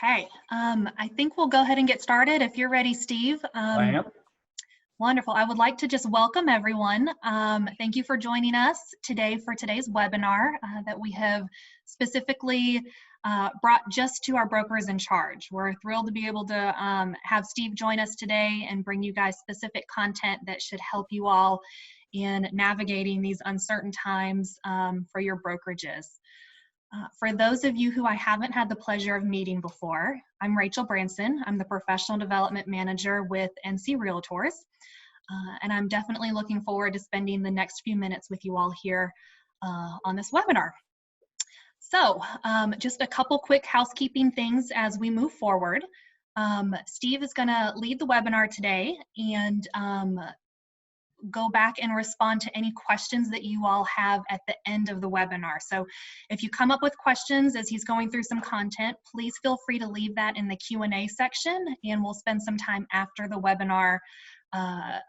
Okay, I think we'll go ahead and get started if you're ready, Steve. I am. Wonderful. I would like to just welcome everyone. Thank you for joining us today for today's webinar that we have specifically brought just to our brokers in charge. We're thrilled to be able to have Steve join us today and bring you guys specific content that should help you all in navigating these uncertain times for your brokerages. For those of you who I haven't had the pleasure of meeting before, I'm Rachel Branson. I'm the Professional Development Manager with NC Realtors, and I'm definitely looking forward to spending the next few minutes with you all here on this webinar. So just a couple quick housekeeping things as we move forward. Steve is going to lead the webinar today and go back and respond to any questions that you all have at the end of the webinar. So if you come up with questions as he's going through some content, please feel free to leave that in the Q&A section, and we'll spend some time after the webinar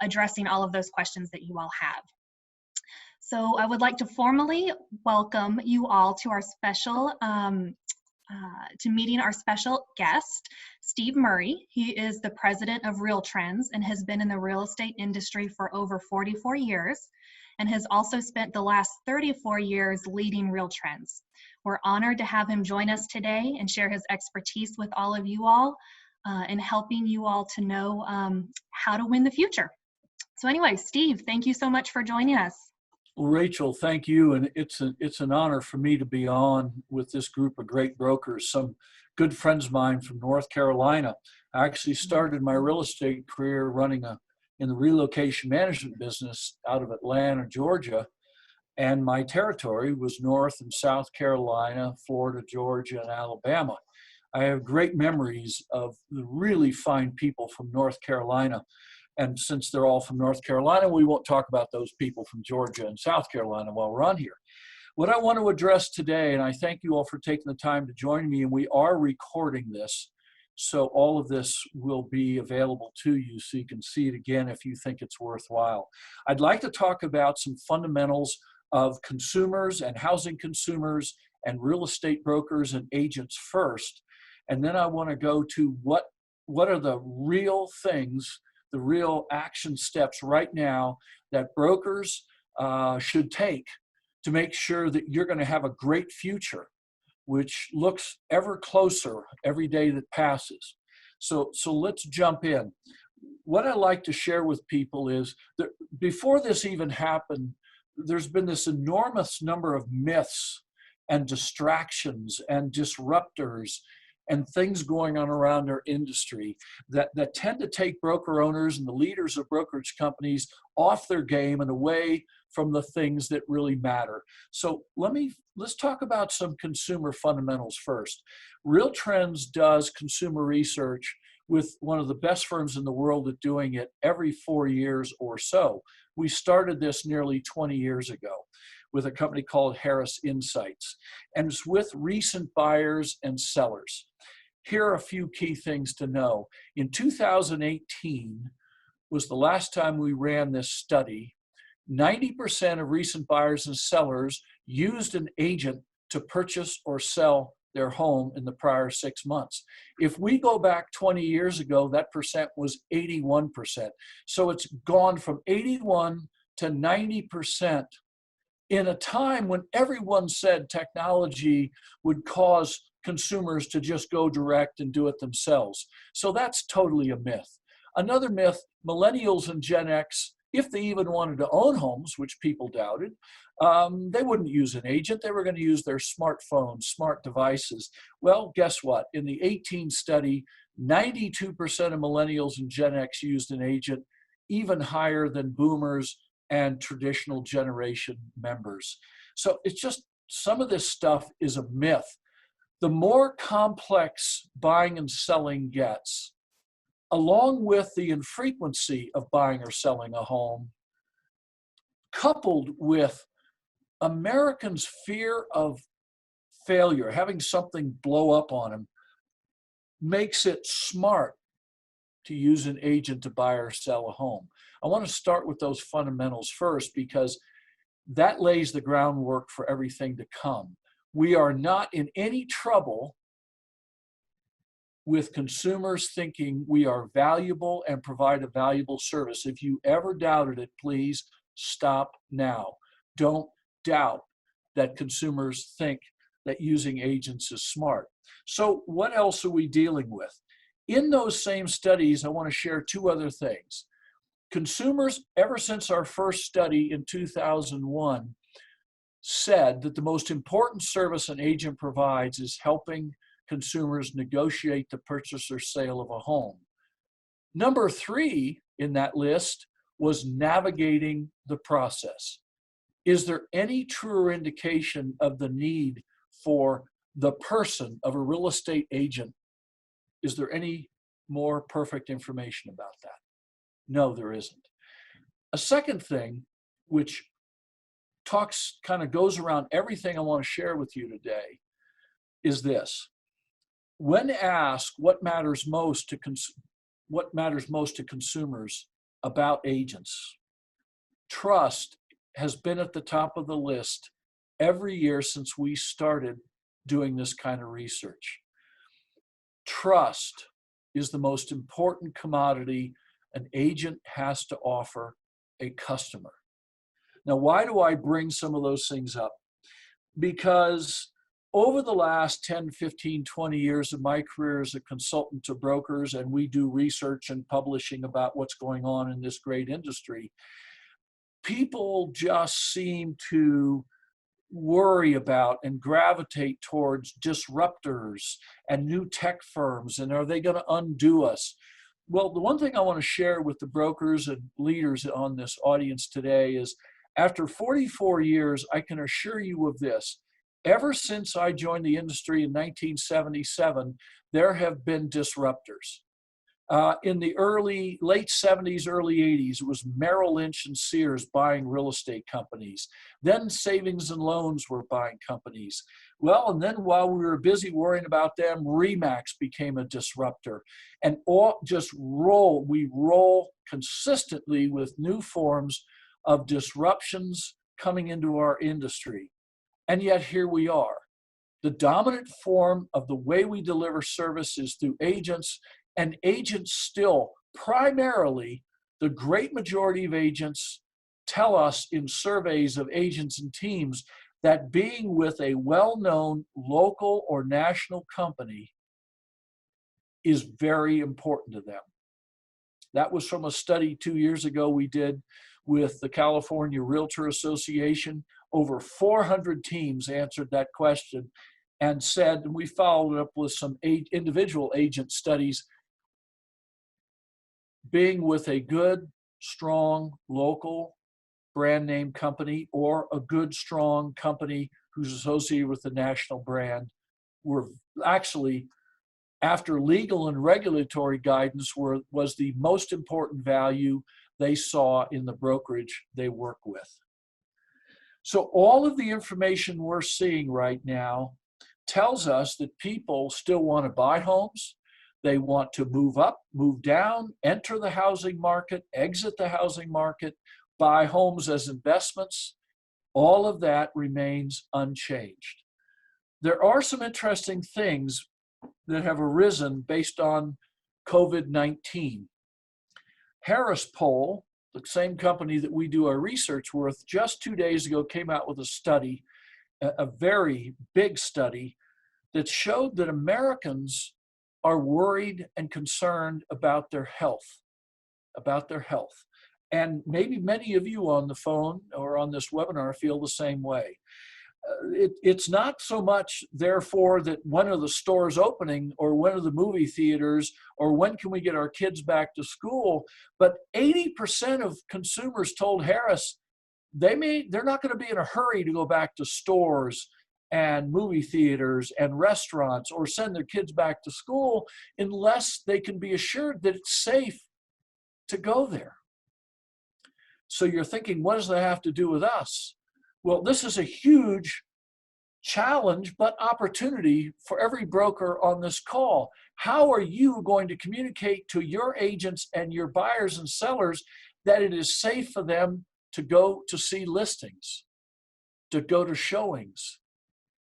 addressing all of those questions that you all have. So I would like to formally welcome you all to our special meeting our special guest, Steve Murray. He is the president of Realtrends and has been in the real estate industry for over 44 years and has also spent the last 34 years leading Realtrends. We're honored to have him join us today and share his expertise with all of you all in helping you all to know how to win the future. So anyway, Steve, thank you so much for joining us. Well, Rachel, thank you. And it's an honor for me to be on with this group of great brokers, some good friends of mine from North Carolina. I actually started my real estate career running in the relocation management business out of Atlanta, Georgia. And my territory was North and South Carolina, Florida, Georgia, and Alabama. I have great memories of the really fine people from North Carolina. And since they're all from North Carolina, we won't talk about those people from Georgia and South Carolina while we're on here. What I want to address today, and I thank you all for taking the time to join me, and we are recording this, so all of this will be available to you so you can see it again if you think it's worthwhile. I'd like to talk about some fundamentals of consumers and housing consumers and real estate brokers and agents first, and then I want to go to what are the real things, the real action steps right now that brokers should take to make sure that you're going to have a great future, which looks ever closer every day that passes. So let's jump in. What I like to share with people is that before this even happened, there's been this enormous number of myths and distractions and disruptors and things going on around our industry that tend to take broker owners and the leaders of brokerage companies off their game and away from the things that really matter. So let's talk about some consumer fundamentals first. Realtrends does consumer research with one of the best firms in the world at doing it every 4 years or so. We started this nearly 20 years ago with a company called Harris Insights, and it's with recent buyers and sellers. Here are a few key things to know. In 2018 was the last time we ran this study. 90% of recent buyers and sellers used an agent to purchase or sell their home in the prior 6 months. If we go back 20 years ago, that percent was 81%. So it's gone from 81 to 90% in a time when everyone said technology would cause consumers to just go direct and do it themselves. So that's totally a myth. Another myth, millennials and Gen X, if they even wanted to own homes, which people doubted, they wouldn't use an agent. They were going to use their smartphones, smart devices. Well, guess what? In the 18 study, 92% of millennials and Gen X used an agent, even higher than boomers and traditional generation members. So it's just, some of this stuff is a myth. The more complex buying and selling gets, along with the infrequency of buying or selling a home, coupled with Americans' fear of failure, having something blow up on them, makes it smart to use an agent to buy or sell a home. I want to start with those fundamentals first because that lays the groundwork for everything to come. We are not in any trouble with consumers thinking we are valuable and provide a valuable service. If you ever doubted it, please stop now. Don't doubt that consumers think that using agents is smart. So what else are we dealing with? In those same studies, I want to share two other things. Consumers, ever since our first study in 2001, said that the most important service an agent provides is helping consumers negotiate the purchase or sale of a home. Number three in that list was navigating the process. Is there any truer indication of the need for the person of a real estate agent? Is there any more perfect information about that? No, there isn't. A second thing, which kind of goes around everything I want to share with you today, is this. When asked what matters most to consumers about agents, trust has been at the top of the list every year since we started doing this kind of research. Trust is the most important commodity an agent has to offer a customer. Now, why do I bring some of those things up? Because over the last 10, 15, 20 years of my career as a consultant to brokers, and we do research and publishing about what's going on in this great industry, people just seem to worry about and gravitate towards disruptors and new tech firms, and are they going to undo us? Well, the one thing I want to share with the brokers and leaders on this audience today is, after 44 years, I can assure you of this. Ever since I joined the industry in 1977, there have been disruptors. In the late 70s, early 80s, it was Merrill Lynch and Sears buying real estate companies. Then Savings and Loans were buying companies. Well, and then while we were busy worrying about them, RE/MAX became a disruptor. And we roll consistently with new forms of disruptions coming into our industry. And yet here we are. The dominant form of the way we deliver service is through agents, and agents still, primarily, the great majority of agents tell us in surveys of agents and teams that being with a well-known local or national company is very important to them. That was from a study 2 years ago we did with the California Realtor Association. Over 400 teams answered that question and said, and we followed it up with some individual agent studies, being with a good, strong, local brand name company or a good, strong company who's associated with the national brand were actually, after legal and regulatory guidance, was the most important value they saw in the brokerage they work with. So all of the information we're seeing right now tells us that people still want to buy homes. They want to move up, move down, enter the housing market, exit the housing market, buy homes as investments. All of that remains unchanged. There are some interesting things that have arisen based on COVID-19. Harris Poll, the same company that we do our research with, just 2 days ago came out with a study, a very big study, that showed that Americans are worried and concerned about their health, And maybe many of you on the phone or on this webinar feel the same way. It's not so much, therefore, that when are the stores opening or when are the movie theaters or when can we get our kids back to school, but 80% of consumers told Harris they're not going to be in a hurry to go back to stores and movie theaters and restaurants or send their kids back to school unless they can be assured that it's safe to go there. So you're thinking, what does that have to do with us? Well, this is a huge challenge, but opportunity for every broker on this call. How are you going to communicate to your agents and your buyers and sellers that it is safe for them to go to see listings, to go to showings?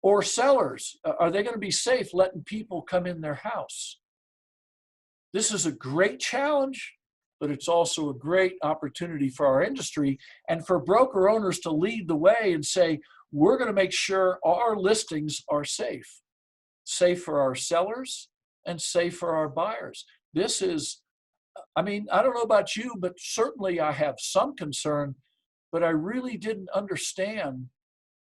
Or sellers, are they going to be safe letting people come in their house? This is a great challenge, but it's also a great opportunity for our industry and for broker owners to lead the way and say, we're going to make sure our listings are safe, safe for our sellers and safe for our buyers. This is, I mean, I don't know about you, but certainly I have some concern, but I really didn't understand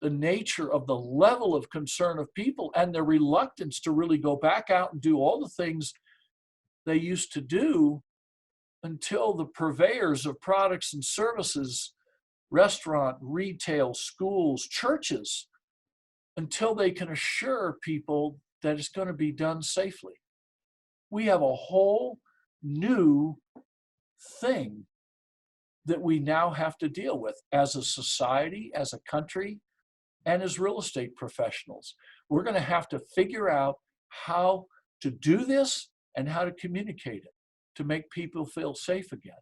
the nature of the level of concern of people and their reluctance to really go back out and do all the things they used to do until the purveyors of products and services, restaurant, retail, schools, churches, until they can assure people that it's going to be done safely. We have a whole new thing that we now have to deal with as a society, as a country, and as real estate professionals. We're going to have to figure out how to do this and how to communicate it to make people feel safe again.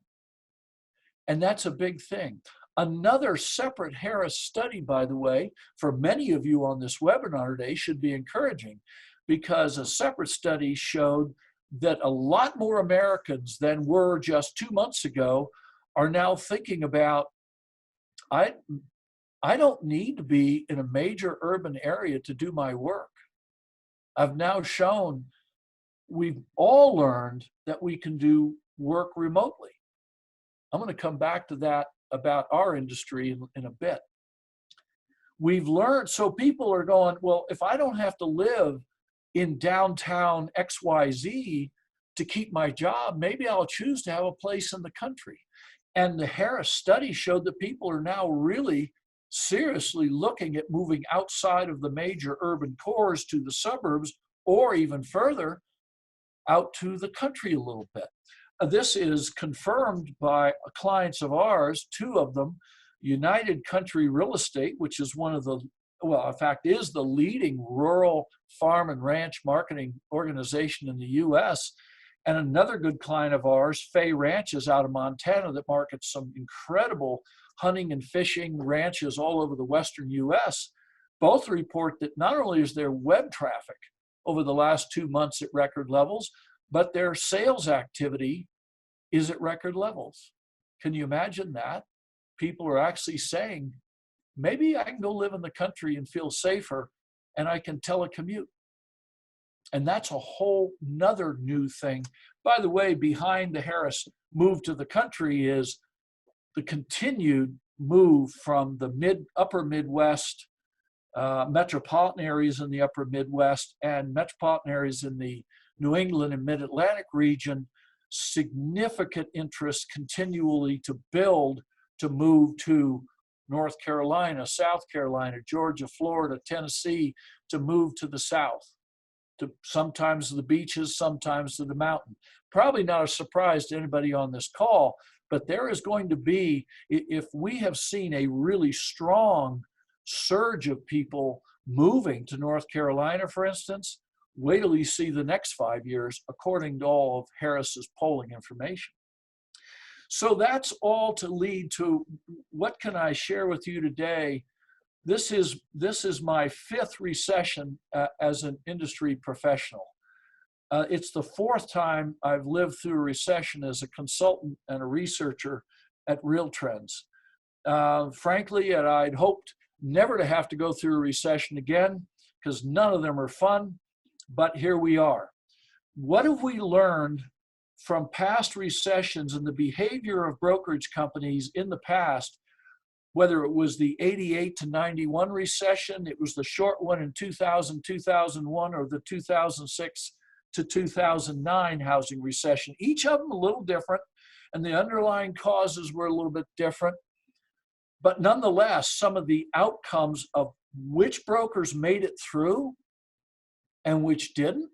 And that's a big thing. Another separate Harris study, by the way, for many of you on this webinar today should be encouraging, because a separate study showed that a lot more Americans than were just 2 months ago are now thinking about, I don't need to be in a major urban area to do my work. I've now shown, we've all learned that we can do work remotely. I'm going to come back to that about our industry in a bit. We've learned, so people are going, well, if I don't have to live in downtown XYZ to keep my job, maybe I'll choose to have a place in the country. And the Harris study showed that people are now really seriously looking at moving outside of the major urban cores to the suburbs, or even further out to the country a little bit. This is confirmed by clients of ours, 2 of them, United Country Real Estate, which is one of the, well, in fact, is the leading rural farm and ranch marketing organization in the US, and another good client of ours, Fay Ranches out of Montana, that markets some incredible hunting and fishing ranches all over the western US. Both report that not only is their web traffic over the last 2 months at record levels, but their sales activity is at record levels. Can you imagine that? People are actually saying, maybe I can go live in the country and feel safer, and I can telecommute. And that's a whole nother new thing. By the way, behind the Harris move to the country is the continued move from the upper Midwest, metropolitan areas in the upper Midwest, and metropolitan areas in the New England and Mid-Atlantic region. Significant interest continually to build, to move to North Carolina, South Carolina, Georgia, Florida, Tennessee, to move to the south, to sometimes to the beaches, sometimes to the mountain. Probably not a surprise to anybody on this call, but there is going to be, if we have seen a really strong surge of people moving to North Carolina, for instance, wait till you see the next 5 years, according to all of Harris's polling information. So that's all to lead to, what can I share with you today? This is my 5th recession as an industry professional. It's the 4th time I've lived through a recession as a consultant and a researcher at Realtrends. Frankly, and I'd hoped never to have to go through a recession again, because none of them are fun, but here we are. What have we learned from past recessions and the behavior of brokerage companies in the past, whether it was the 88 to 91 recession, it was the short one in 2000, 2001, or the 2006 to 2009 housing recession? Each of them a little different, and the underlying causes were a little bit different. But nonetheless, some of the outcomes of which brokers made it through and which didn't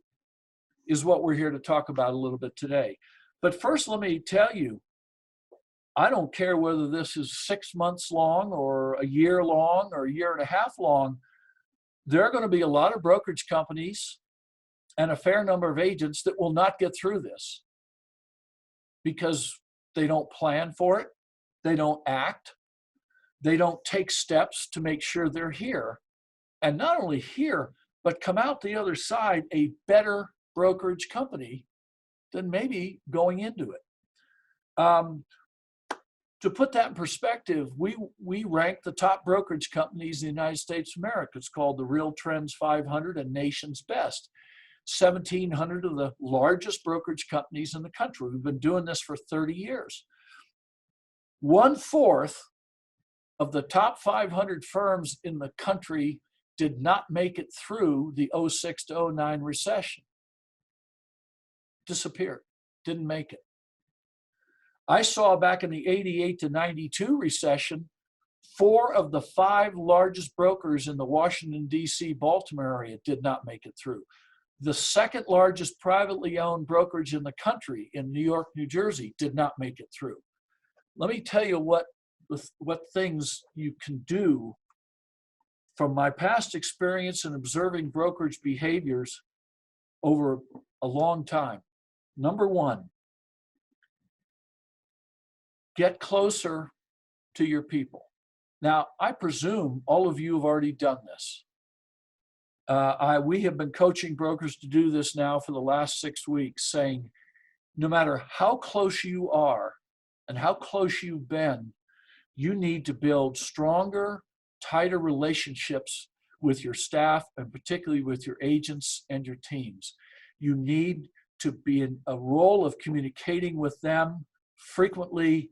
is what we're here to talk about a little bit today. But first, let me tell you, I don't care whether this is 6 months long or a year long or a year and a half long, there are going to be a lot of brokerage companies and a fair number of agents that will not get through this because they don't plan for it, they don't act, they don't take steps to make sure they're here. And not only here, but come out the other side a better brokerage company than maybe going into it. To put that in perspective, we rank the top brokerage companies in the United States of America. It's called the Real Trends 500 and Nation's Best. 1,700 of the largest brokerage companies in the country. We've been doing this for 30 years. 1/4 of the top 500 firms in the country did not make it through the 06 to 09 recession. Disappeared, didn't make it. I saw back in the 88 to 92 recession, 4 of the 5 largest brokers in the Washington, D.C., Baltimore area did not make it through. The second largest privately owned brokerage in the country in New York, New Jersey did not make it through. Let me tell you what things you can do from my past experience in observing brokerage behaviors over a long time. Number one, get closer to your people. Now, I presume all of you have already done this. We have been coaching brokers to do this now for the last 6 weeks, saying no matter how close you are and how close you've been, you need to build stronger, tighter relationships with your staff and particularly with your agents and your teams. You need to be in a role of communicating with them frequently.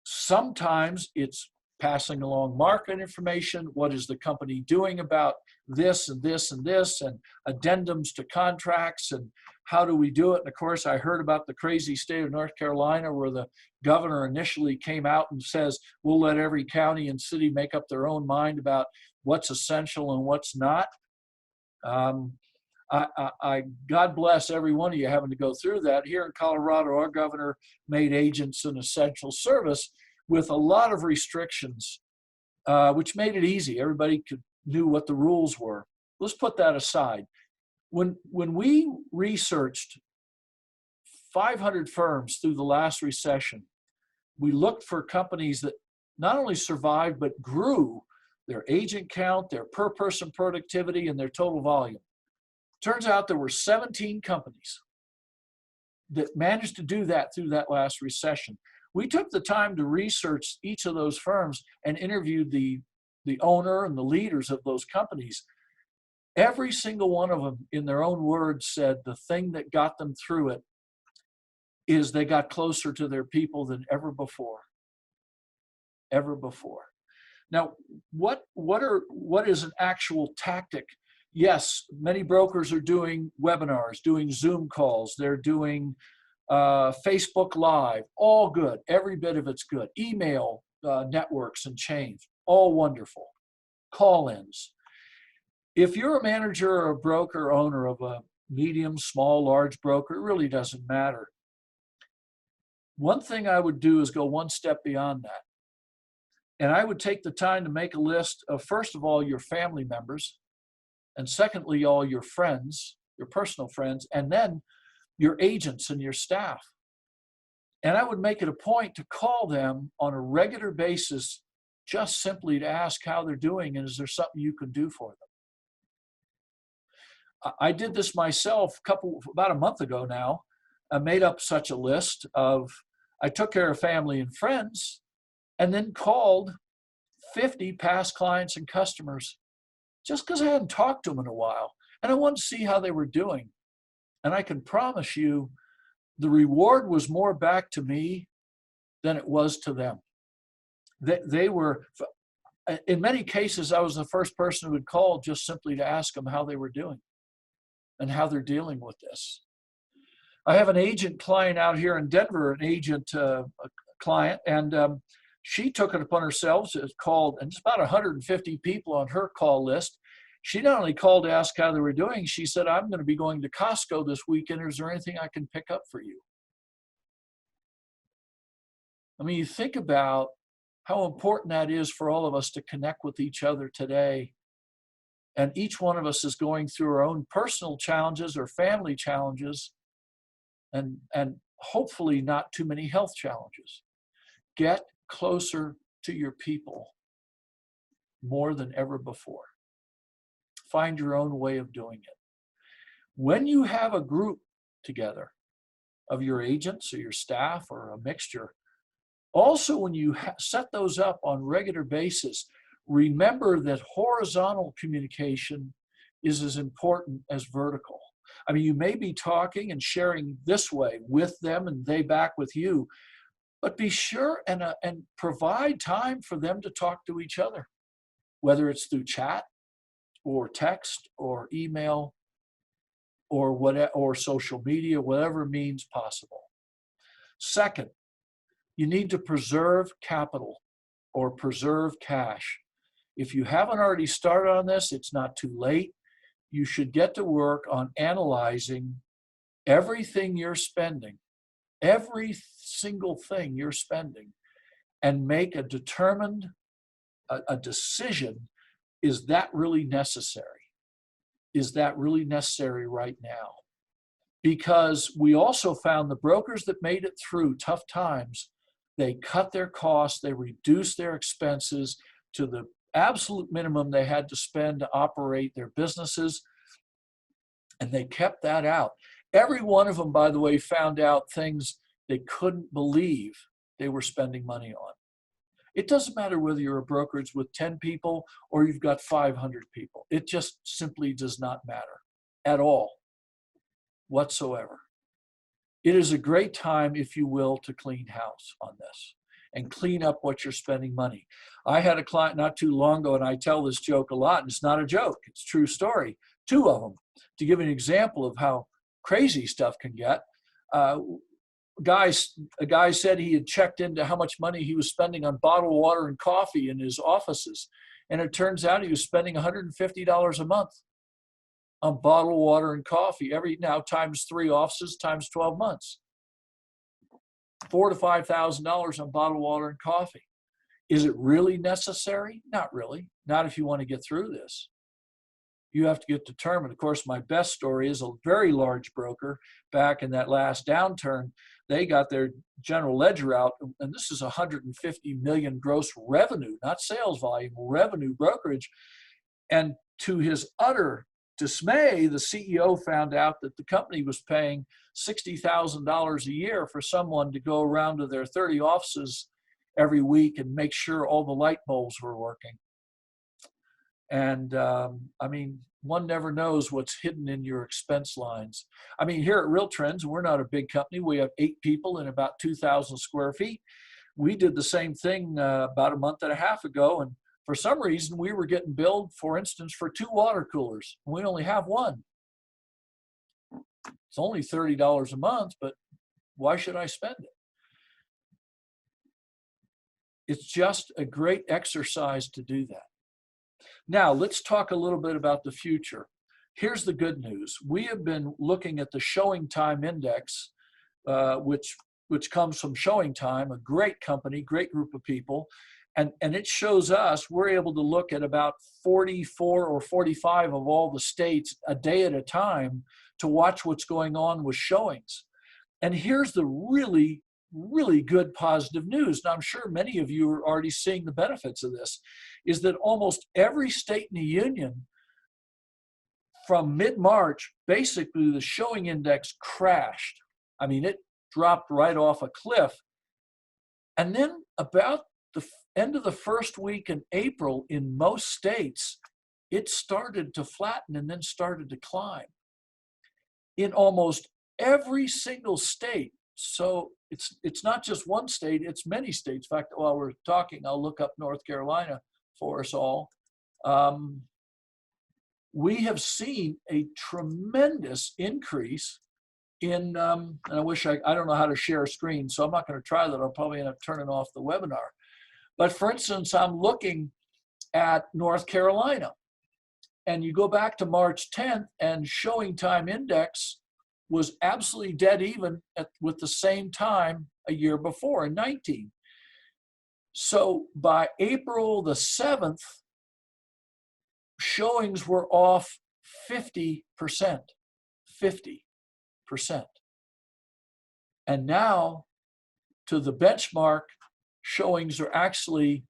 Sometimes it's passing along market information. What is the company doing about this and this and this, and addendums to contracts, and how do we do it? And of course, I heard about the crazy state of North Carolina where the governor initially came out and says, we'll let every county and city make up their own mind about what's essential and what's not. God bless every one of you having to go through that. Here in Colorado, our governor made agents an essential service with a lot of restrictions, which made it easy. Everybody knew what the rules were. Let's put that aside. When we researched 500 firms through the last recession, we looked for companies that not only survived, but grew their agent count, their per person productivity, and their total volume. Turns out there were 17 companies that managed to do that through that last recession. We took the time to research each of those firms and interviewed the owner and the leaders of those companies. Every single one of them, in their own words, said the thing that got them through it is they got closer to their people than ever before. Ever before. Now, what is an actual tactic? Yes, many brokers are doing webinars, doing Zoom calls, they're doing Facebook Live, all good. Every bit of it's good. Email networks and chains, all wonderful. Call-ins. If you're a manager or a broker owner of a medium, small, large broker, it really doesn't matter. One thing I would do is go one step beyond that. And I would take the time to make a list of, first of all, your family members, and secondly, all your friends, your personal friends, and then your agents and your staff. And I would make it a point to call them on a regular basis, just simply to ask how they're doing and is there something you can do for them. I did this myself about a month ago now. I made up such a list of, I took care of family and friends and then called 50 past clients and customers just because I hadn't talked to them in a while. And I wanted to see how they were doing. And I can promise you, the reward was more back to me than it was to them. They were, in many cases, I was the first person who would call just simply to ask them how they were doing and how they're dealing with this. I have an agent client out here in Denver, an agent client, and she took it upon herself to call, and it's about 150 people on her call list. She not only called to ask how they were doing, she said, I'm going to be going to Costco this weekend. Is there anything I can pick up for you? I mean, you think about how important that is for all of us to connect with each other today. And each one of us is going through our own personal challenges or family challenges, and hopefully not too many health challenges. Get closer to your people more than ever before. Find your own way of doing it. When you have a group together, of your agents or your staff or a mixture. Also, when you set those up on regular basis, remember that horizontal communication is as important as vertical. I mean, you may be talking and sharing this way with them and they back with you, but be sure and provide time for them to talk to each other, whether it's through chat or text or email or whatever, or social media, whatever means possible. Second, you need to preserve capital or preserve cash. If you haven't already started on this, it's not too late. You should get to work on analyzing everything you're spending, every single thing you're spending, and make a determined a decision. Is that really necessary? Is that really necessary right now? Because we also found the brokers that made it through tough times, they cut their costs, they reduced their expenses to the absolute minimum they had to spend to operate their businesses, and they kept that out. Every one of them, by the way, found out things they couldn't believe they were spending money on. It doesn't matter whether you're a brokerage with 10 people or you've got 500 people. It just simply does not matter at all, whatsoever. It is a great time, if you will, to clean house on this and clean up what you're spending money. I had a client not too long ago, and I tell this joke a lot, and it's not a joke, it's a true story. Two of them, to give an example of how crazy stuff can get. A guy said he had checked into how much money he was spending on bottled water and coffee in his offices, and it turns out he was spending $150 a month on bottled water and coffee, now times 3 offices times 12 months. $4,000 to $5,000 on bottled water and coffee. Is it really necessary? Not really. Not if you want to get through this. You have to get determined. Of course, my best story is a very large broker back in that last downturn. They got their general ledger out, and this is 150 million gross revenue, not sales volume, revenue brokerage. And to his utter dismay, the CEO found out that the company was paying $60,000 a year for someone to go around to their 30 offices every week and make sure all the light bulbs were working. And I mean, one never knows what's hidden in your expense lines. I mean, here at Realtrends, we're not a big company. We have 8 people in about 2,000 square feet. We did the same thing about a month and a half ago. And for some reason, we were getting billed, for instance, for 2 water coolers. We only have one. It's only $30 a month, but why should I spend it? It's just a great exercise to do that. Now, let's talk a little bit about the future. Here's the good news. We have been looking at the Showing Time Index, which comes from Showing Time, a great company, great group of people. And it shows us, we're able to look at about 44 or 45 of all the states a day at a time to watch what's going on with showings. And here's the really, really good positive news. Now, I'm sure many of you are already seeing the benefits of this, is that almost every state in the union from mid-March, basically the showing index crashed. I mean, it dropped right off a cliff. And then about the end of the first week in April, in most states, it started to flatten and then started to climb. In almost every single state. So it's not just one state, it's many states. In fact, while we're talking, I'll look up North Carolina for us all. We have seen a tremendous increase in, and I wish I don't know how to share a screen, so I'm not going to try that. I'll probably end up turning off the webinar. But for instance, I'm looking at North Carolina, and you go back to March 10th, and Showing Time Index was absolutely dead even with the same time a year before in 19. So by April the 7th, showings were off 50%, 50%. And now to the benchmark, showings are actually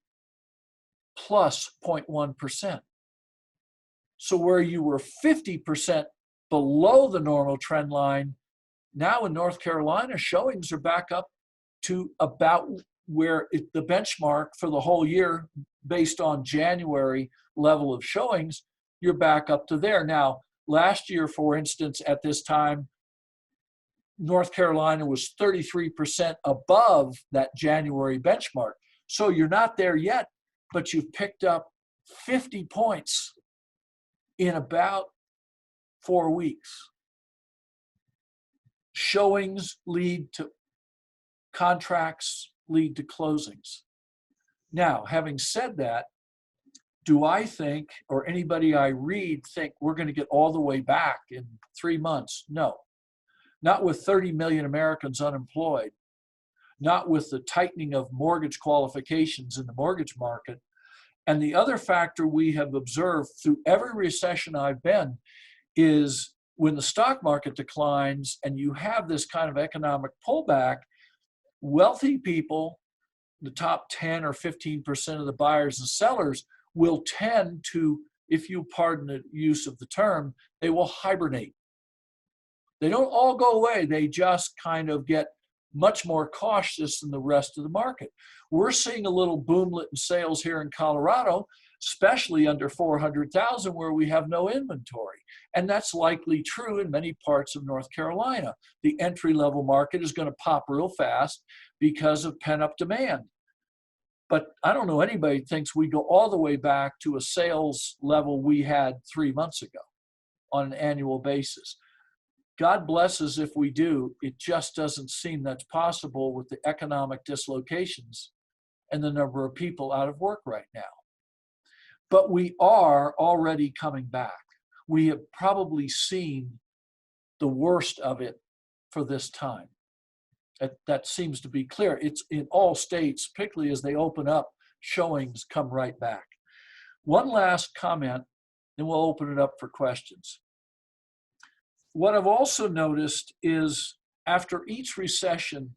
plus 0.1%. So where you were 50% below the normal trend line, Now in North Carolina, showings are back up to about where the benchmark for the whole year, based on January level of showings, you're back up to there. Now, last year, for instance, at this time, North Carolina was 33% above that January benchmark. So you're not there yet, but you've picked up 50 points in about 4 weeks. Showings lead to contracts, lead to closings. Now, having said that, do I think, or anybody I read think we're going to get all the way back in 3 months? No. Not with 30 million Americans unemployed, not with the tightening of mortgage qualifications in the mortgage market. And the other factor we have observed through every recession I've been is when the stock market declines and you have this kind of economic pullback, wealthy people, the top 10 or 15% of the buyers and sellers, will tend to, if you pardon the use of the term, they will hibernate. They don't all go away. They just kind of get much more cautious than the rest of the market. We're seeing a little boomlet in sales here in Colorado, especially under 400,000 where we have no inventory. And that's likely true in many parts of North Carolina. The entry-level market is going to pop real fast because of pent-up demand. But I don't know anybody thinks we go all the way back to a sales level we had 3 months ago on an annual basis. God bless us if we do. It just doesn't seem that's possible with the economic dislocations and the number of people out of work right now. But we are already coming back. We have probably seen the worst of it for this time. That seems to be clear. It's in all states, particularly as they open up, showings come right back. One last comment, then we'll open it up for questions. What I've also noticed is after each recession,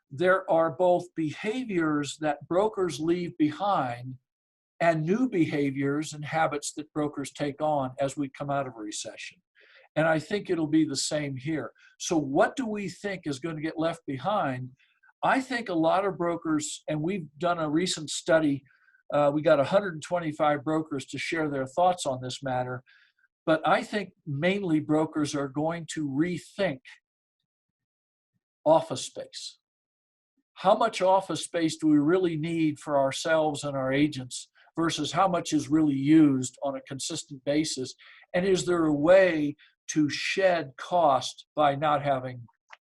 there are both behaviors that brokers leave behind and new behaviors and habits that brokers take on as we come out of a recession. And I think it'll be the same here. So what do we think is going to get left behind? I think a lot of brokers, and we've done a recent study, we got 125 brokers to share their thoughts on this matter. But I think mainly brokers are going to rethink office space. How much office space do we really need for ourselves and our agents versus how much is really used on a consistent basis? And is there a way to shed cost by not having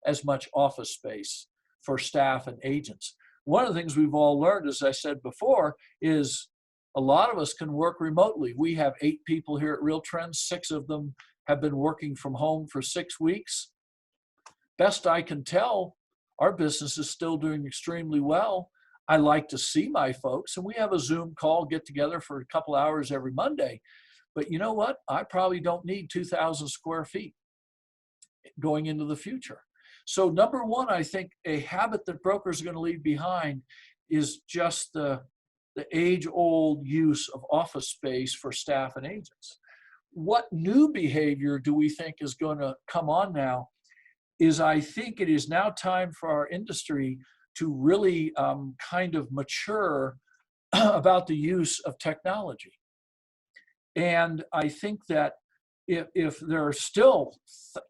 as much office space for staff and agents? One of the things we've all learned, as I said before, is a lot of us can work remotely. We have 8 people here at Realtrends. 6 of them have been working from home for 6 weeks. Best I can tell, our business is still doing extremely well. I like to see my folks, and we have a Zoom call, get together for a couple hours every Monday. But you know what? I probably don't need 2,000 square feet going into the future. So number one, I think a habit that brokers are going to leave behind is just the age-old use of office space for staff and agents. What new behavior do we think is going to come on now is I think it is now time for our industry to really kind of mature about the use of technology. And I think that if there are still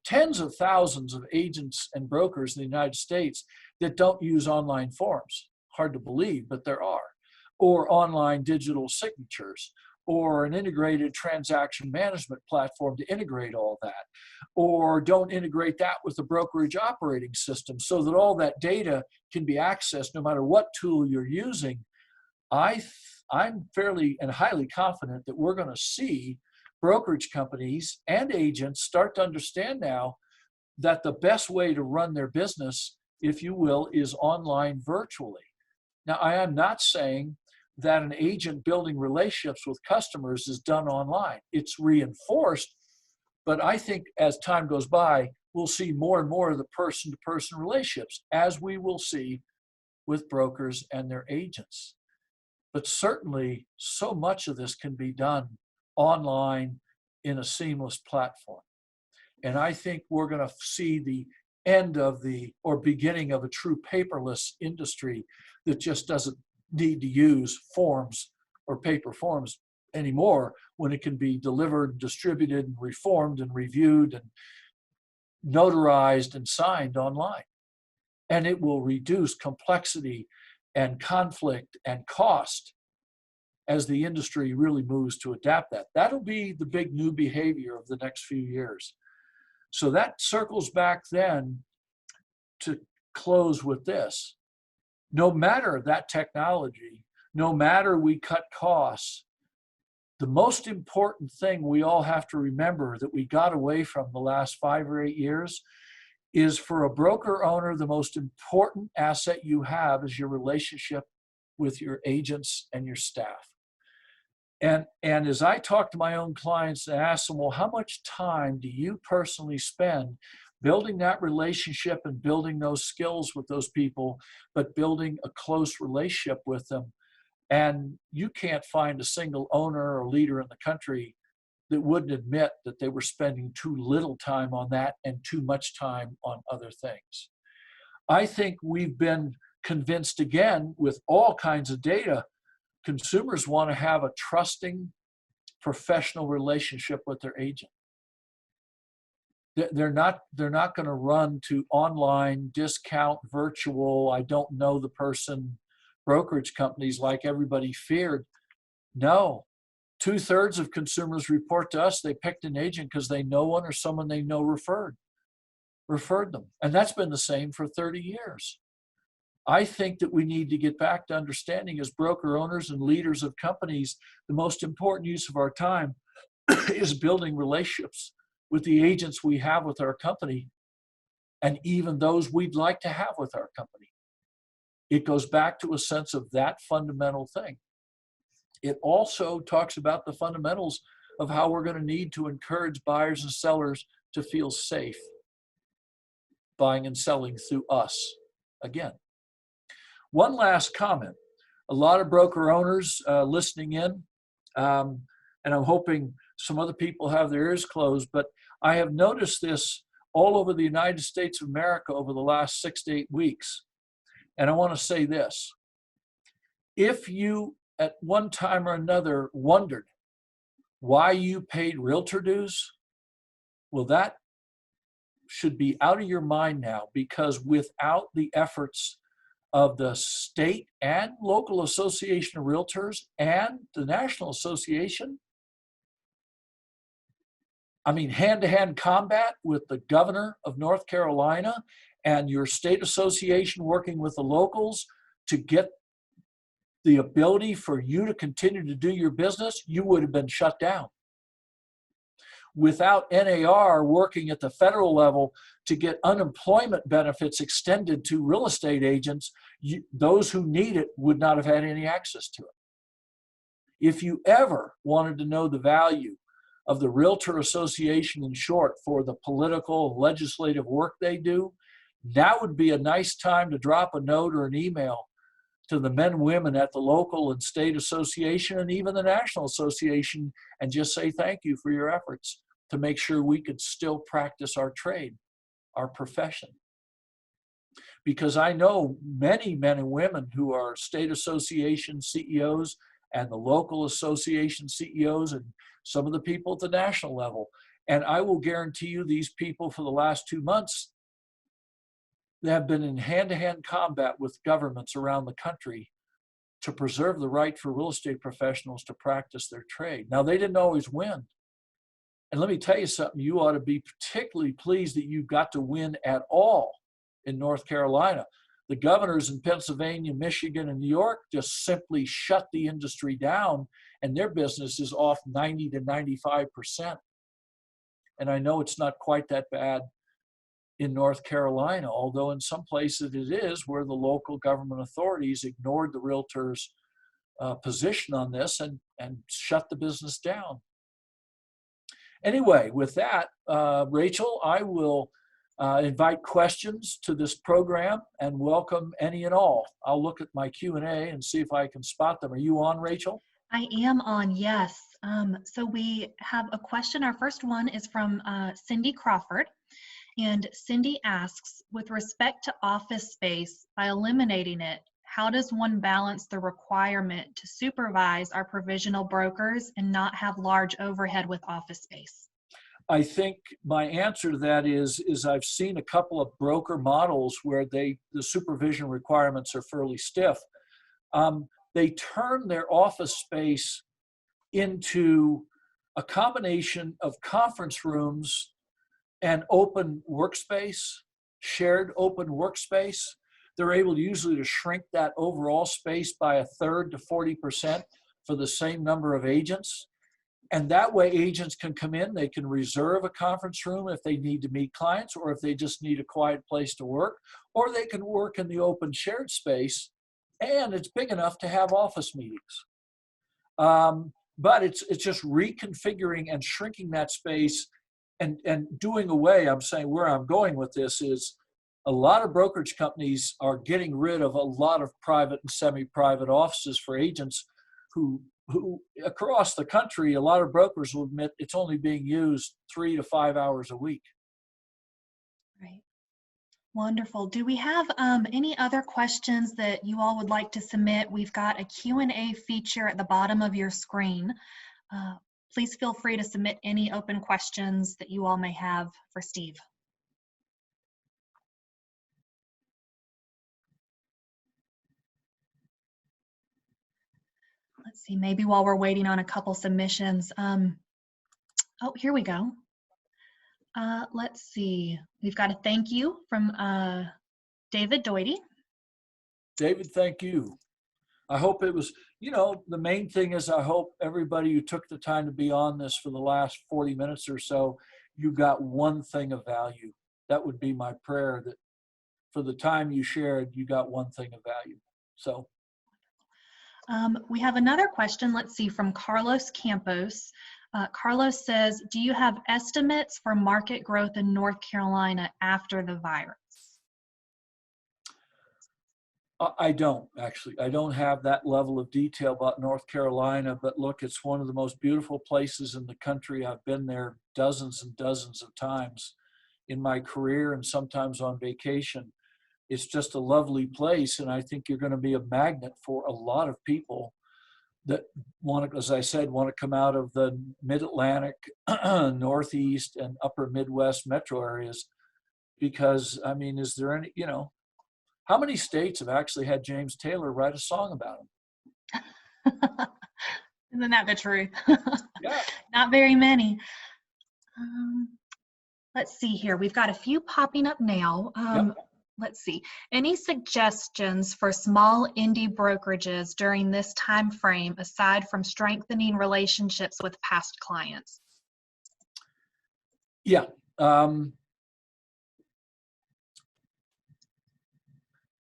tens of thousands of agents and brokers in the United States that don't use online forms, hard to believe, but there are, or online digital signatures, or an integrated transaction management platform to integrate all that, or don't integrate that with the brokerage operating system so that all that data can be accessed no matter what tool you're using, I'm fairly and highly confident that we're going to see brokerage companies and agents start to understand now that the best way to run their business, if you will, is online virtually. Now, I am not saying that an agent building relationships with customers is done online. It's reinforced, but I think as time goes by, we'll see more and more of the person-to-person relationships, as we will see with brokers and their agents. But certainly, so much of this can be done online in a seamless platform. And I think we're going to see the end of the, or beginning of a true paperless industry that just doesn't need to use forms or paper forms anymore when it can be delivered, distributed, and reformed and reviewed and notarized and signed online. And it will reduce complexity and conflict and cost as the industry really moves to adapt that. That'll be the big new behavior of the next few years. So that circles back then to close with this. No matter that technology, no matter we cut costs, the most important thing we all have to remember that we got away from the last 5 or 8 years is, for a broker owner, the most important asset you have is your relationship with your agents and your staff. And as I talk to my own clients and ask them, well, how much time do you personally spend building that relationship and building those skills with those people, but building a close relationship with them? And you can't find a single owner or leader in the country that wouldn't admit that they were spending too little time on that and too much time on other things. I think we've been convinced again with all kinds of data. Consumers want to have a trusting, professional relationship with their agent. They're not going to run to online, discount, virtual, I don't know the person, brokerage companies like everybody feared. No, 2/3 of consumers report to us they picked an agent because they know one or someone they know referred them. And that's been the same for 30 years. I think that we need to get back to understanding, as broker owners and leaders of companies, the most important use of our time is building relationships with the agents we have with our company, and even those we'd like to have with our company. It goes back to a sense of that fundamental thing. It also talks about the fundamentals of how we're going to need to encourage buyers and sellers to feel safe buying and selling through us again. One last comment. A lot of broker owners listening in, and I'm hoping some other people have their ears closed, but I have noticed this all over the United States of America over the last 6 to 8 weeks. And I want to say this. If you at one time or another wondered why you paid realtor dues, well, that should be out of your mind now, because without the efforts of the state and local association of realtors and the National Association, I mean, hand-to-hand combat with the governor of North Carolina and your state association working with the locals to get the ability for you to continue to do your business, you would have been shut down. Without NAR working at the federal level to get unemployment benefits extended to real estate agents, those who need it would not have had any access to it. If you ever wanted to know the value of the Realtor Association, in short, for the political, legislative work they do, now would be a nice time to drop a note or an email to the men and women at the local and state association and even the National Association, and just say thank you for your efforts to make sure we could still practice our trade, our profession. Because I know many men and women who are state association CEOs and the local association CEOs and some of the people at the national level. And I will guarantee you these people for the last 2 months, they have been in hand-to-hand combat with governments around the country to preserve the right for real estate professionals to practice their trade. Now, they didn't always win. And let me tell you something, you ought to be particularly pleased that you got to win at all in North Carolina. The governors in Pennsylvania, Michigan, and New York just simply shut the industry down, and their business is off 90 to 95%. And I know it's not quite that bad in North Carolina, although in some places it is, where the local government authorities ignored the realtors' position on this and shut the business down. Anyway, with that, Rachel, I will invite questions to this program and welcome any and all. I'll look at my Q&A and see if I can spot them. Are you on, Rachel? I am on, yes. So we have a question. Our first one is from Cindy Crawford. And Cindy asks, with respect to office space, by eliminating it, how does one balance the requirement to supervise our provisional brokers and not have large overhead with office space? I think my answer to that is I've seen a couple of broker models where the supervision requirements are fairly stiff. They turn their office space into a combination of conference rooms and open workspace, shared open workspace. They're able usually to shrink that overall space by a third to 40% for the same number of agents. And that way agents can come in, they can reserve a conference room if they need to meet clients or if they just need a quiet place to work, or they can work in the open shared space and it's big enough to have office meetings. But it's just reconfiguring and shrinking that space and doing away. I'm saying where I'm going with this is a lot of brokerage companies are getting rid of a lot of private and semi-private offices for agents who across the country, a lot of brokers will admit it's only being used 3 to 5 hours a week. Right. Wonderful. Do we have any other questions that you all would like to submit? We've got a Q&A feature at the bottom of your screen. Please feel free to submit any open questions that you all may have for Steve. Let's see, maybe while we're waiting on a couple submissions. Oh, here we go. Let's see. We've got a thank you from David Doity. David, thank you. I hope it was, the main thing is I hope everybody who took the time to be on this for the last 40 minutes or so, you got one thing of value. That would be my prayer, that for the time you shared, you got one thing of value. So. We have another question, let's see, from Carlos Campos. Carlos says, do you have estimates for market growth in North Carolina after the virus? I don't, actually. I don't have that level of detail about North Carolina, but look, it's one of the most beautiful places in the country. I've been there dozens and dozens of times in my career and sometimes on vacation. It's just a lovely place, and I think you're going to be a magnet for a lot of people that want to, as I said, want to come out of the Mid-Atlantic, Northeast, and Upper Midwest metro areas. Because, I mean, is there any, how many states have actually had James Taylor write a song about him? Isn't that the truth? Yeah. Not very many. Let's see here. We've got a few popping up now. Yep. Let's see. Any suggestions for small indie brokerages during this time frame, aside from strengthening relationships with past clients? Yeah.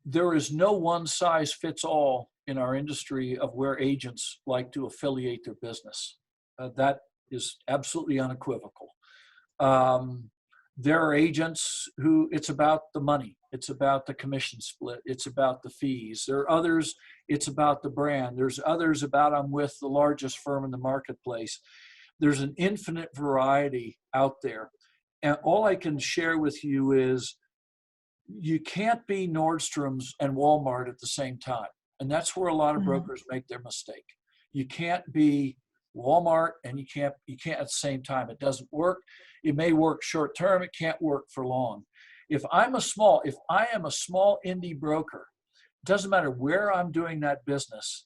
There is no one size fits all in our industry of where agents like to affiliate their business. That is absolutely unequivocal. There are agents who it's about the money. It's about the commission split. It's about the fees. There are others, it's about the brand. There's others about I'm with the largest firm in the marketplace. There's an infinite variety out there. And all I can share with you is you can't be Nordstrom's and Walmart at the same time. And that's where a lot of brokers make their mistake. You can't be Walmart and you can't at the same time. It doesn't work. It may work short term. It can't work for long. If I am a small indie broker, it doesn't matter where I'm doing that business,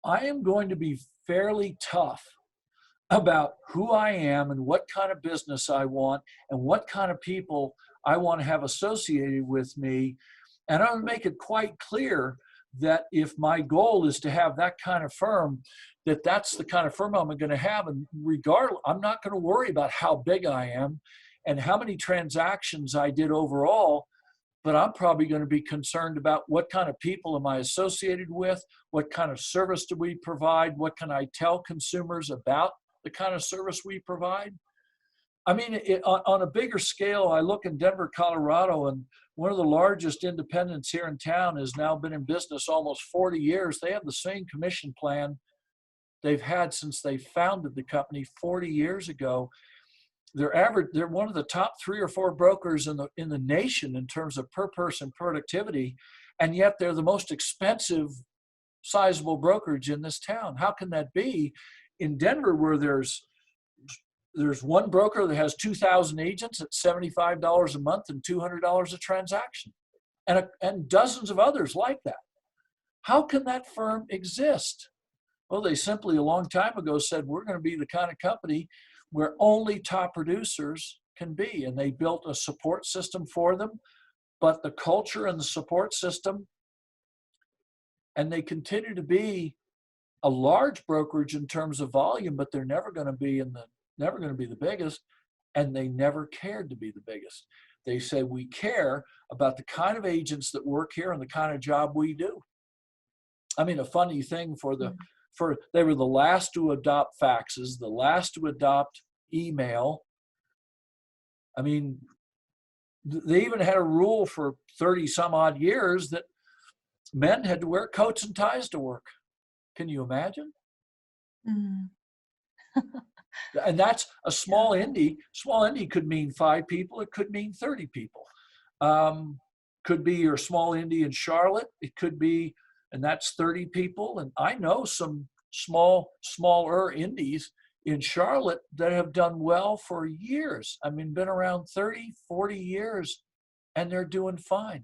I am going to be fairly tough about who I am and what kind of business I want and what kind of people I want to have associated with me. And I'm going to make it quite clear that if my goal is to have that kind of firm, that's the kind of firm I'm going to have. And regardless, I'm not going to worry about how big I am and how many transactions I did overall, but I'm probably going to be concerned about what kind of people am I associated with, what kind of service do we provide, what can I tell consumers about the kind of service we provide. I mean, on a bigger scale, I look in Denver, Colorado, and one of the largest independents here in town has now been in business almost 40 years. They have the same commission plan they've had since they founded the company 40 years ago. they're one of the top 3 or 4 brokers in the nation in terms of per person productivity, and yet they're the most expensive sizable brokerage in this town. How can that be? In Denver, where there's one broker that has 2,000 agents at $75 a month and $200 a transaction, and dozens of others like that. How can that firm exist? Well, they simply a long time ago said, we're going to be the kind of company where only top producers can be. And they built a support system for them, but the culture and the support system, and they continue to be a large brokerage in terms of volume, but they're never going to be the biggest, and they never cared to be the biggest. They say, we care about the kind of agents that work here and the kind of job we do. I mean, a funny thing they were the last to adopt faxes, the last to adopt email. I mean, they even had a rule for 30 some odd years that men had to wear coats and ties to work. Can you imagine? Mm. And that's a small indie. Small indie could mean 5 people. It could mean 30 people. Could be your small indie in Charlotte. It could be, and that's 30 people. And I know some smaller indies in Charlotte that have done well for years. I mean, been around 30, 40 years, and they're doing fine.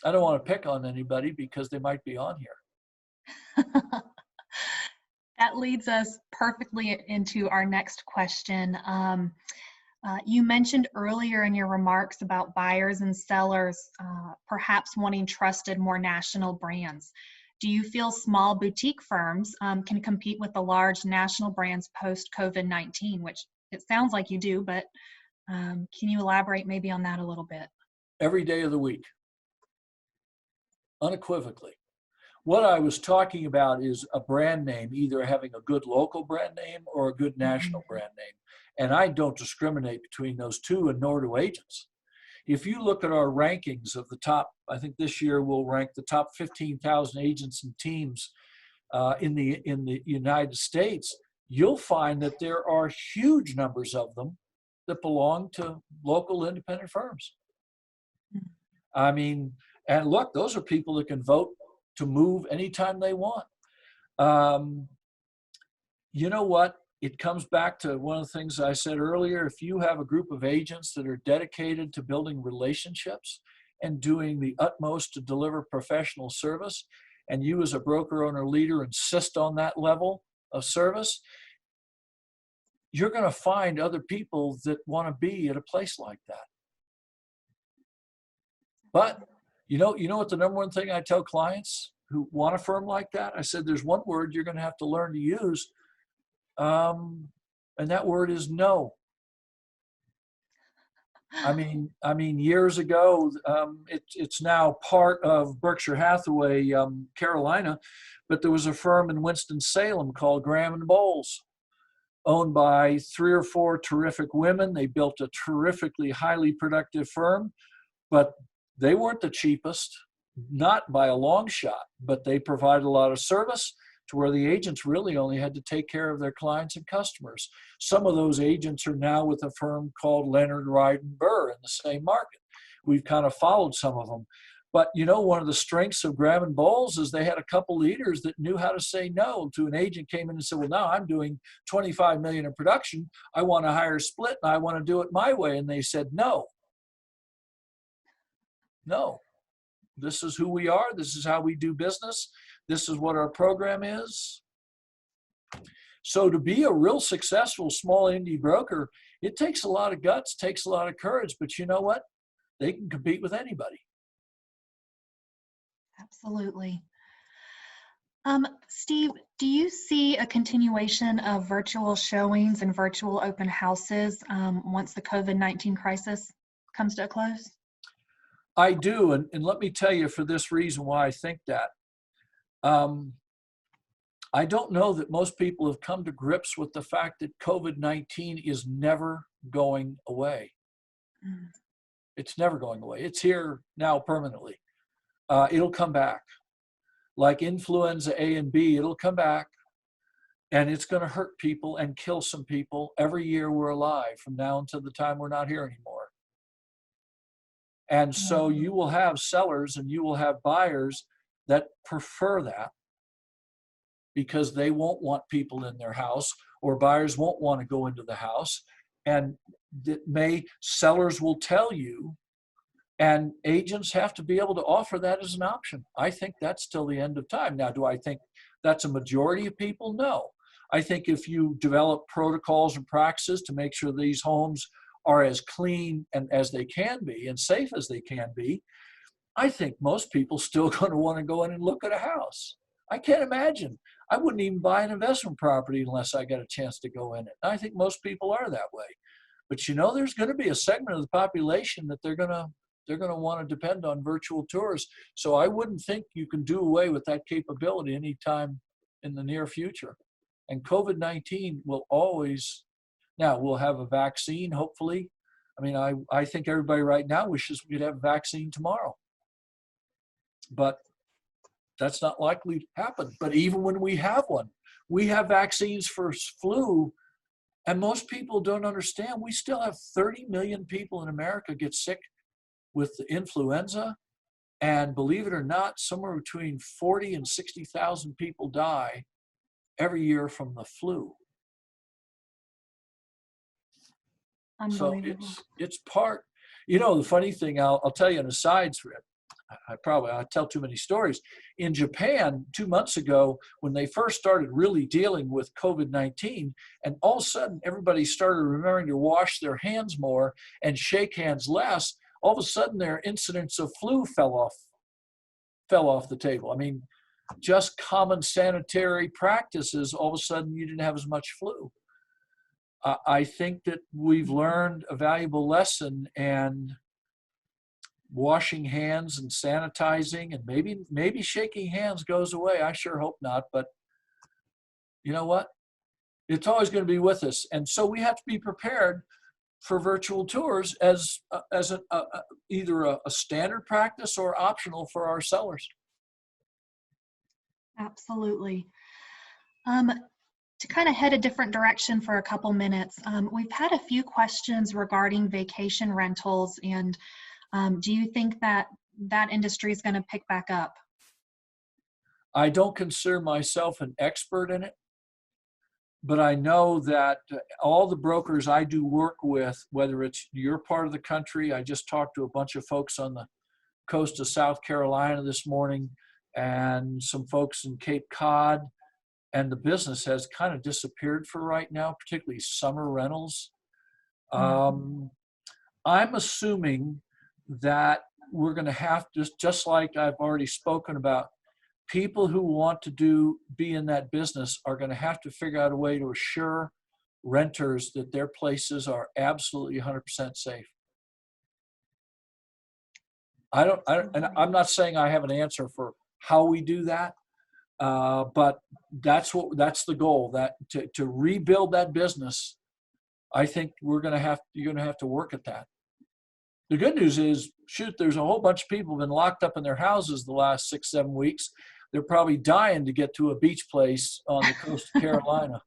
I don't want to pick on anybody because they might be on here. That leads us perfectly into our next question. You mentioned earlier in your remarks about buyers and sellers perhaps wanting trusted, more national brands. Do you feel small boutique firms can compete with the large national brands post-COVID-19, which it sounds like you do, but can you elaborate maybe on that a little bit? Every day of the week, unequivocally. What I was talking about is a brand name, either having a good local brand name or a good national brand name. And I don't discriminate between those two, and nor do agents. If you look at our rankings of the top, I think this year we'll rank the top 15,000 agents and teams in the United States, you'll find that there are huge numbers of them that belong to local independent firms. I mean, and look, those are people that can vote to move anytime they want. You know what? It comes back to one of the things I said earlier. If you have a group of agents that are dedicated to building relationships and doing the utmost to deliver professional service, and you as a broker owner leader insist on that level of service, you're going to find other people that want to be at a place like that. But you know what the number one thing I tell clients who want a firm like that? I said, there's one word you're going to have to learn to use, and that word is no. I mean, years ago, it's now part of Berkshire Hathaway, Carolina, but there was a firm in Winston-Salem called Graham and Bowles, owned by 3 or 4 terrific women. They built a terrifically highly productive firm, but they weren't the cheapest, not by a long shot, but they provided a lot of service to where the agents really only had to take care of their clients and customers. Some of those agents are now with a firm called Leonard, Ride and Burr in the same market. We've kind of followed some of them. But you know, one of the strengths of Graham and Bowles is they had a couple leaders that knew how to say no to an agent came in and said, well, now I'm doing 25 million in production. I want to hire a split and I want to do it my way. And they said, no, this is who we are. This is how we do business. This is what our program is. So to be a real successful small indie broker, it takes a lot of guts, takes a lot of courage, but you know what? They can compete with anybody. Absolutely. Steve, do you see a continuation of virtual showings and virtual open houses once the COVID-19 crisis comes to a close? I do, and let me tell you for this reason why I think that. I don't know that most people have come to grips with the fact that COVID-19 is never going away. It's never going away. It's here now permanently. It'll come back. Like influenza A and B, it'll come back. And it's going to hurt people and kill some people every year we're alive from now until the time we're not here anymore. And so you will have sellers and you will have buyers that prefer that because they won't want people in their house, or buyers won't want to go into the house. And sellers will tell you, and agents have to be able to offer that as an option. I think that's till the end of time. Now, do I think that's a majority of people? No. I think if you develop protocols and practices to make sure these homes are as clean and as they can be and safe as they can be, I think most people still going to want to go in and look at a house. I can't imagine. I wouldn't even buy an investment property unless I got a chance to go in it. I think most people are that way. But there's going to be a segment of the population that they're going to want to depend on virtual tours. So I wouldn't think you can do away with that capability anytime in the near future. And COVID-19 will always, now we'll have a vaccine, hopefully. I mean, I think everybody right now wishes we could have a vaccine tomorrow. But that's not likely to happen. But even when we have one, we have vaccines for flu, and most people don't understand. We still have 30 million people in America get sick with the influenza. And believe it or not, somewhere between 40 and 60,000 people die every year from the flu. So it's part, the funny thing, I'll tell you an aside for it. I tell too many stories. In Japan, 2 months ago, when they first started really dealing with COVID-19, and all of a sudden everybody started remembering to wash their hands more and shake hands less, all of a sudden their incidence of flu fell off the table. I mean, just common sanitary practices, all of a sudden you didn't have as much flu. I think that we've learned a valuable lesson, and washing hands and sanitizing, and maybe shaking hands goes away. I sure hope not, but you know what? It's always going to be with us. And so we have to be prepared for virtual tours as either a standard practice or optional for our sellers. Absolutely. To kind of head a different direction for a couple minutes, we've had a few questions regarding vacation rentals, and do you think that industry is going to pick back up? I don't consider myself an expert in it, but I know that all the brokers I do work with, whether it's your part of the country, I just talked to a bunch of folks on the coast of South Carolina this morning, and some folks in Cape Cod, and the business has kind of disappeared for right now, particularly summer rentals. I'm assuming that we're going to have to, just like I've already spoken about, people who want to be in that business are going to have to figure out a way to assure renters that their places are absolutely 100% safe. And I'm not saying I have an answer for how we do that, but that's the goal. That to rebuild that business, I think you're going to have to work at that. The good news is, there's a whole bunch of people who've been locked up in their houses the last 6-7 weeks. They're probably dying to get to a beach place on the coast of Carolina.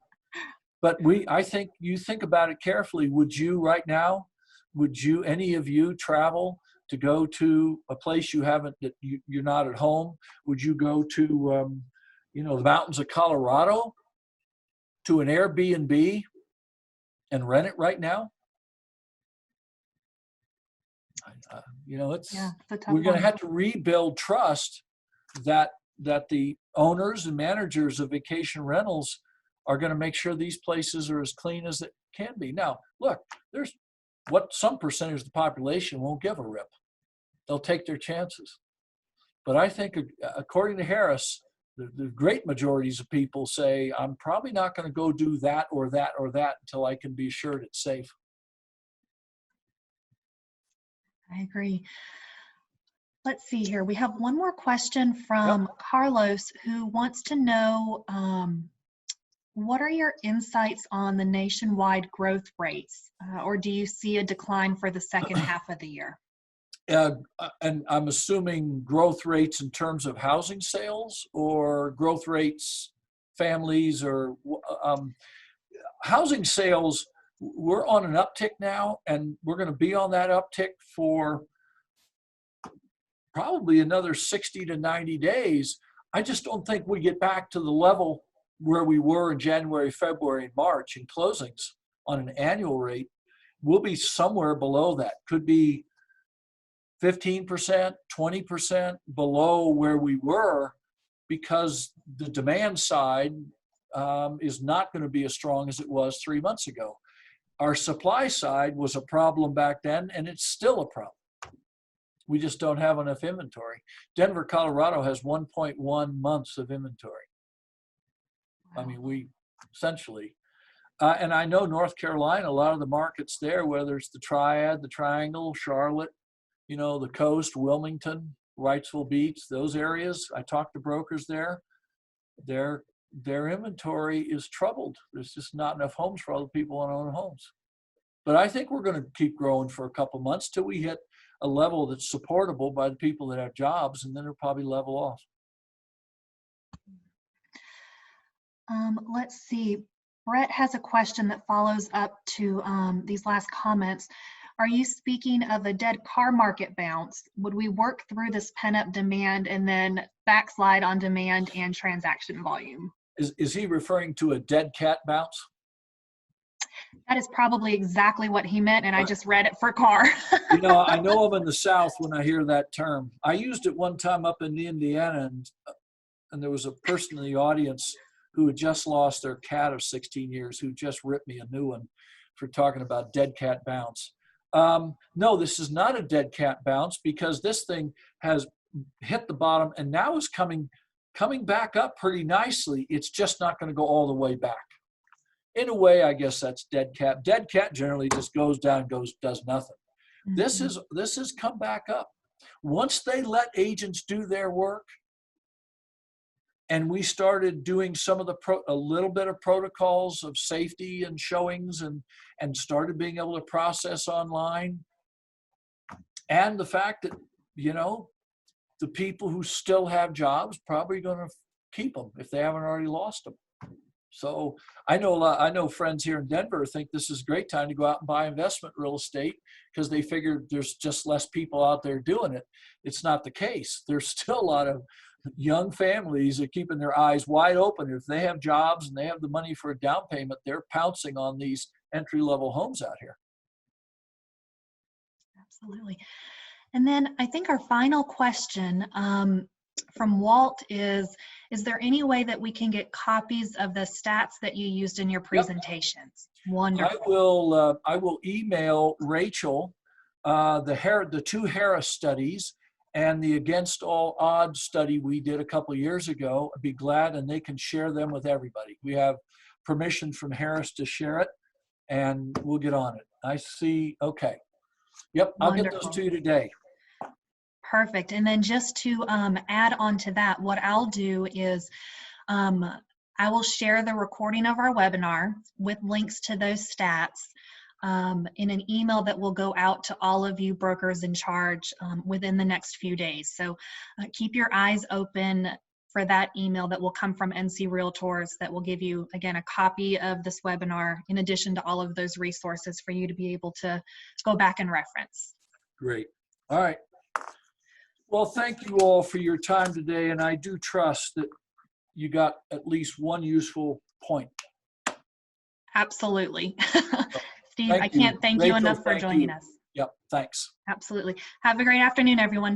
But I think you think about it carefully. Any of you travel to go to a place you're not at home? Would you go to, the mountains of Colorado to an Airbnb and rent it right now? We're going to have to rebuild trust that the owners and managers of vacation rentals are going to make sure these places are as clean as it can be. Now, look, there's some percentage of the population won't give a rip. They'll take their chances. But I think, according to Harris, the great majorities of people say, I'm probably not going to go do that or that or that until I can be assured it's safe. I agree. Let's see here. We have one more question from Carlos, who wants to know, what are your insights on the nationwide growth rates, or do you see a decline for the second half of the year? And I'm assuming growth rates in terms of housing sales, or growth rates families or housing sales. We're on an uptick now, and we're going to be on that uptick for probably another 60 to 90 days. I just don't think we get back to the level where we were in January, February, and March in closings on an annual rate. We'll be somewhere below that. Could be 15%, 20% below where we were, because the demand side is not going to be as strong as it was 3 months ago. Our supply side was a problem back then, and it's still a problem. We just don't have enough inventory. Denver, Colorado has 1.1 months of inventory. Wow. I mean, we essentially, and I know North Carolina, a lot of the markets there, whether it's the Triad, the Triangle, Charlotte, you know, the Coast, Wilmington, Wrightsville Beach, those areas, I talked to brokers there, their inventory is troubled. There's just not enough homes for all the people who own homes. But I think we're going to keep growing for a couple months till we hit a level that's supportable by the people that have jobs, and then it'll probably level off. Let's see. Brett has a question that follows up to these last comments. Are you speaking of a dead car market bounce? Would we work through this pent-up demand and then backslide on demand and transaction volume? Is he referring to a dead cat bounce? That is probably exactly what he meant, and I just read it for car. You know, I know I'm in the South when I hear that term. I used it one time up in Indiana, and there was a person in the audience who had just lost their cat of 16 years who just ripped me a new one for talking about dead cat bounce. No, this is not a dead cat bounce, because this thing has hit the bottom and now is coming back up pretty nicely. It's just not going to go all the way back. In a way, I guess that's dead cat. Dead cat generally just goes down, does nothing. Mm-hmm. This has come back up. Once they let agents do their work, and we started doing some of a little bit of protocols of safety and showings, and started being able to process online, and the fact that, you know, the people who still have jobs probably going to keep them if they haven't already lost them. So I know friends here in Denver think this is a great time to go out and buy investment real estate, because they figure there's just less people out there doing it. It's not the case. There's still a lot of young families are keeping their eyes wide open. If they have jobs and they have the money for a down payment, they're pouncing on these entry-level homes out here. Absolutely. And then I think our final question from Walt is there any way that we can get copies of the stats that you used in your presentations? Yep. Wonderful. I will email Rachel the 2 Harris studies and the Against All Odds study we did a couple of years ago. I'd be glad, and they can share them with everybody. We have permission from Harris to share it, and we'll get on it. I see. Okay. Yep, I'll get those to you today. Perfect. And then just to add on to that, what I'll do is I will share the recording of our webinar with links to those stats in an email that will go out to all of you brokers in charge within the next few days. So keep your eyes open for that email that will come from NC Realtors that will give you, again, a copy of this webinar in addition to all of those resources for you to be able to go back and reference. Great. All right. Well, thank you all for your time today, and I do trust that you got at least one useful point. Absolutely. Steve, I can't thank you enough for joining us. Yep, thanks. Absolutely. Have a great afternoon, everyone.